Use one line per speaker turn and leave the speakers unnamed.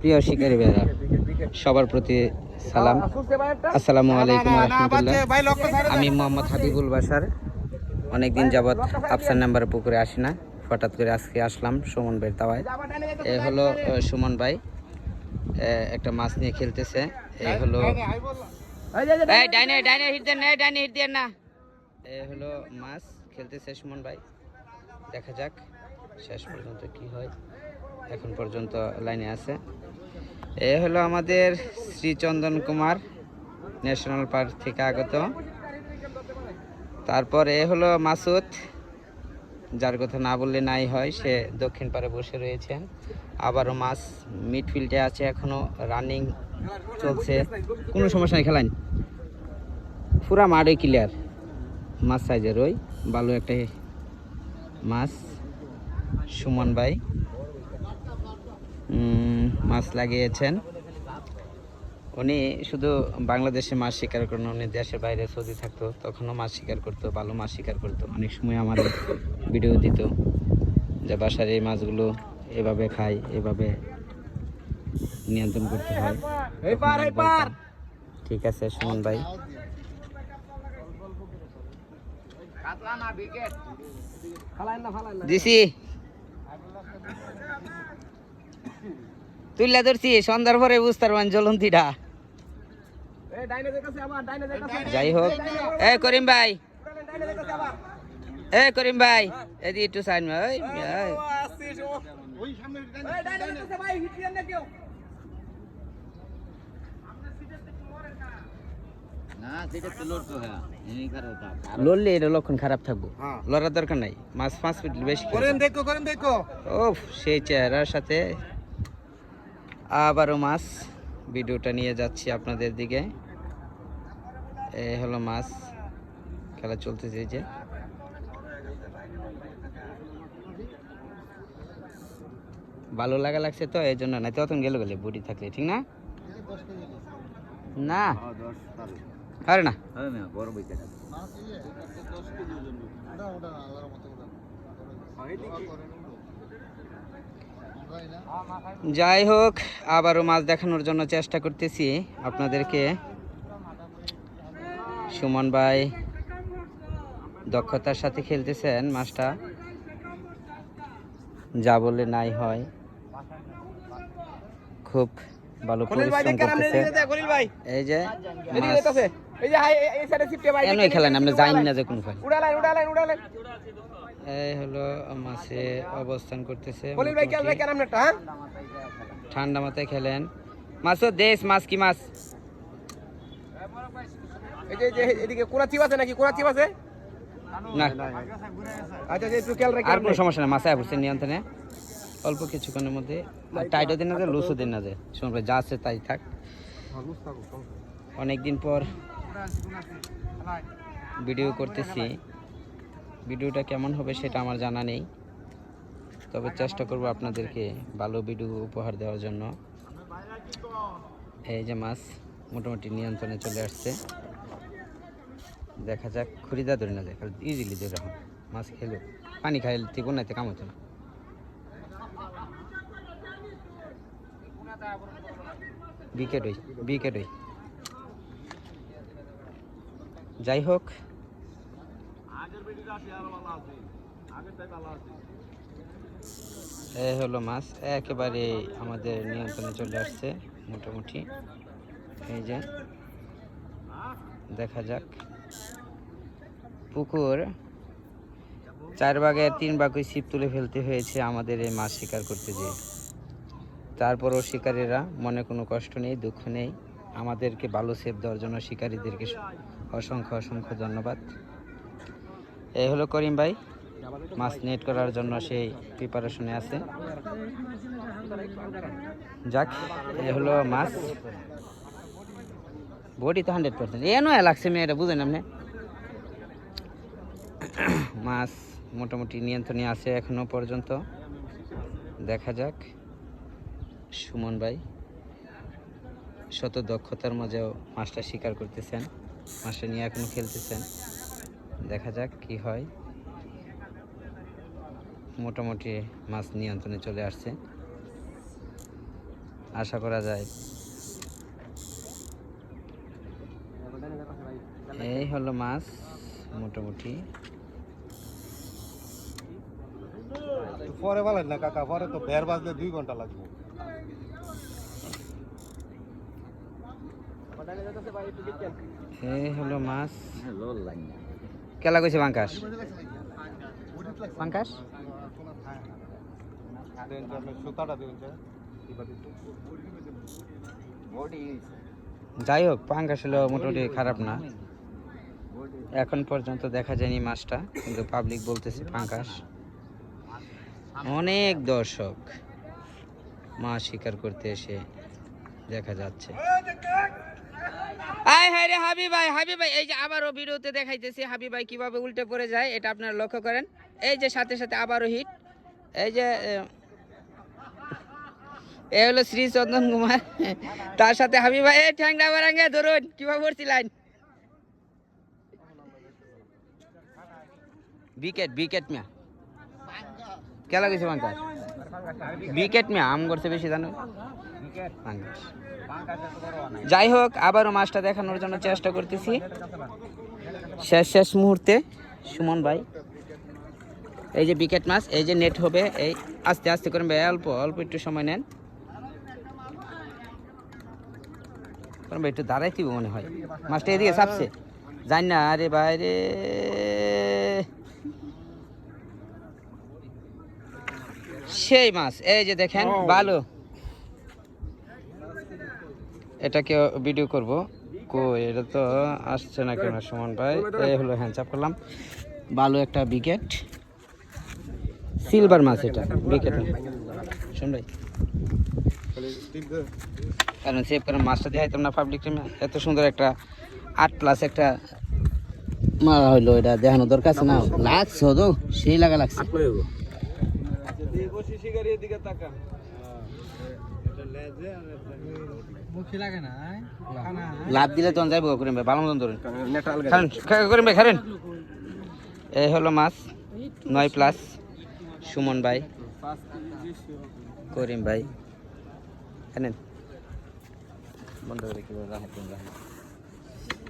প্রিয় শিকারী ভাইরা সবার প্রতি সালাম, আসসালামু আলাইকুম রহমতুল্লাহ। আমি মোহাম্মদ হাবিবুল বাশার। অনেকদিন যাবৎ আফসার নাম্বার পুকুরে আসি না, হঠাৎ করে আজকে আসলাম সুমন ভাইয়ের দাওয়ায়। এ হলো সুমন ভাই, একটা মাছ নিয়ে খেলতেছে। এই হলো ডাইনে ডাইনে হিট দেন না, ডাইনে হিট দেন না। এ হলো মাছ খেলতেছে সুমন ভাই, দেখা যাক শেষ পর্যন্ত কি হয়। এখন পর্যন্ত লাইনে আছে। এ হলো আমাদের শ্রীচন্দন কুমার, ন্যাশনাল পার্ক থেকে আগত। তারপর এ হলো মাসুদ, যার কথা না বললে নাই হয়, সে দক্ষিণ পারে বসে রয়েছেন। আবারও মাছ মিডফিল্ডে আছে, এখনো রানিং চলছে, কোনো সমস্যা নেই, খেলান পুরা মাঠে ক্লিয়ার। মাছ সাইজের ওই ভালো একটা মাছ। সুমন ভাই মাছ লাগিয়েছেন। উনি শুধু বাংলাদেশে মাছ শিকার করেন, উনি দেশের বাইরে সৌদি থাকতো, তখনও মাছ শিকার করতো, ভালো মাছ শিকার করতো। অনেক সময় আমার ভিডিও দিত যে বাসার এই মাছগুলো এভাবে খায়, এভাবে নিয়ন্ত্রণ করতে হয়। ঠিক আছে সুমন ভাই। দিছি তুইলা ধরছি, সন্ধ্যার পরে বুঝতে পারবেন জ্বলন্তিটা। যাই হোক, এ করিম ভাই, এ করিম ভাই, এদিকে একটু সাইড ভাই। লড়লে এটা লক্ষণ খারাপ থাকবো, লড়ার দরকার নাই। মাছ 5 ফিট বেশি ও সেই চেহারার সাথে আবারও মাছ ভিডিওটা নিয়ে যাচ্ছি আপনাদের দিকে। এই হলো মাছ, খেলা চলতেছে। যে ভালো লাগছে তো এই জন্য, না তখন গেল বুড়ি থাকলে ঠিক না না আরে না। যাই হোক, আবারও মাছ দেখানোর জন্য চেষ্টা করতেছি আপনাদেরকে। সুমন ভাই দক্ষতার সাথে খেলতেছেন মাছটা, যা বললে নাই হয়। খুব ভালো পরিশ্রম করতেছে। এই যে এনই খেলেন, আমরা যাই না যে কোনো ফাইল। এই হলো মাছে অবস্থান করতেছে, ঠান্ডা মাথায় খেলেন। মাছও দেশ মাছ কি মাছ
এদিকে কোরা চিপ আছে নাকি? কোরা চিপ আছে
না?
আচ্ছা একটু খেয়াল রাখি,
আর কোনো সমস্যা না। মাছে পড়ছে নিয়ন্ত্রণে, অল্প কিছুক্ষণের মধ্যে। টাইটও দিন না যায়, লুসও দিন না যায়, শুনবে যা আছে তাই থাক। অনেকদিন পর ভিডিও করতেছি, ভিডিওটা কেমন হবে সেটা আমার জানা নেই, তবে চেষ্টা করব আপনাদেরকে ভালো ভিডিও উপহার দেওয়ার জন্য। এই যে মাছ মোটামুটি নিয়ন্ত্রণে চলে আসছে, দেখা যাক। খরিদা ধরে না যায়, ইজিলি ধরে রাখুন। মাছ খেলো, পানি খাইলে ঠিক নাইতে কাম হতো না। বিকেট হই। যাই হোক, এই হলো মাছ একেবারে আমাদের নিয়ন্ত্রণে চলে আসছে মোটামুটি। এই যে দেখা যাক, পুকুর 4 ভাগের 3 ভাগ ছিপ তুলে ফেলতে হয়েছে আমাদের এই মাছ শিকার করতে যেয়ে। তারপরও শিকারীরা মনে কোনো কষ্ট নেই, দুঃখ নেই। আমাদেরকে ভালো সেফ দেওয়ার জন্য শিকারীদেরকে অসংখ্য ধন্যবাদ। এই হলো করিম ভাই, মাছ নেট করার জন্য সেই প্রিপারেশনে আছে। যাক, এই হলো মাছ, বডি তো 100%। এ নয় লাগছে মেয়েটা, বুঝেন আপনি। মাছ মোটামুটি নিয়ন্ত্রণে আছে এখনো পর্যন্ত, দেখা যাক। সুমন ভাই শত দক্ষতার মাঝেও মাছটা শিকার করতেছেন, মাছটা নিয়ে এখনো খেলতেছেন, দেখা যাক কি হয়। মোটামুটি মাছ নিয়ন্ত্রণে চলে আসছে। আশা করা যায়। এই হলো মাছ মোটামুটি।
পরে বলেন না কাকা, পরে তো বের বাজলে 2 ঘন্টা লাগবে।
এই হলো মাছ। কেলা কইছে বাঙ্কাস? বাঙ্কাস
সুতাটা দিন
যাই হোক, পাঙ্কাস হলো মোটামুটি খারাপ না। এখন পর্যন্ত দেখা যায়নি মাছটা, কিন্তু পাবলিক বলতেছে পাঙ্কাস। অনেক দর্শক মাছ শিকার করতে এসে দেখা যাচ্ছে। আয় হায় রে হাবিব ভাই, হাবিব ভাই, এই যে আবারও ভিডিওতে দেখাইতেছি হাবিব ভাই কিভাবে উল্টে পড়ে যায়, এটা আপনারা লক্ষ্য করেন। এই যে সাথে সাথে আবারও হিট। এই যে এ হলো শ্রী চন্দন কুমার, তার সাথে হাবিব ভাই। এই ঠ্যাংরা বারাঙ্গে ধরুন কিভাবে পড়ছিলেন। বিকেট বিকেট মিয়া কেলা গেছে বাঙ্কাস? বিকেট মিয়া আম করছে বেশি জানো। যাই হোক, আবারও মাছটা দেখানোর জন্য চেষ্টা করতেছি শেষ মুহূর্তে। সুমন ভাই, এই যে বিকেট মাছ, এই যে নেট হবে, এই আস্তে আস্তে করেন ভাই, অল্প অল্প একটু সময় নেন ভাই, একটু দাঁড়াইতে মনে হয়। মাছটা এদিকে চাপছে, জানি না। আরে ভাই রে, সেই মাছ এই যে দেখেন ভালো। এটাকে ভিডিও করব, কই এটা তো আসছে না কেন সুমন ভাই। এই হলো, হ্যাঁ চাপ করলাম। ভালো একটা বিকেট, সিলভার মাছ এটা, বিকেট শুন ভাই। কারণ সেভ করে মাছটা দেখাইতাম না পাবলিক টিমে। এত সুন্দর একটা 8+ একটা মারা হইলো, এটা দেখানো দরকার আছে না? লাগছে তো সেই লাগা লাগছে। লাভ দিলে তখন যাইব করিম ভাই, ভালো মতন ধরুন করিম ভাই, খারেন। এই হলো মাছ 9+। সুমন ভাই, করিম ভাই, বন্ধ করে কি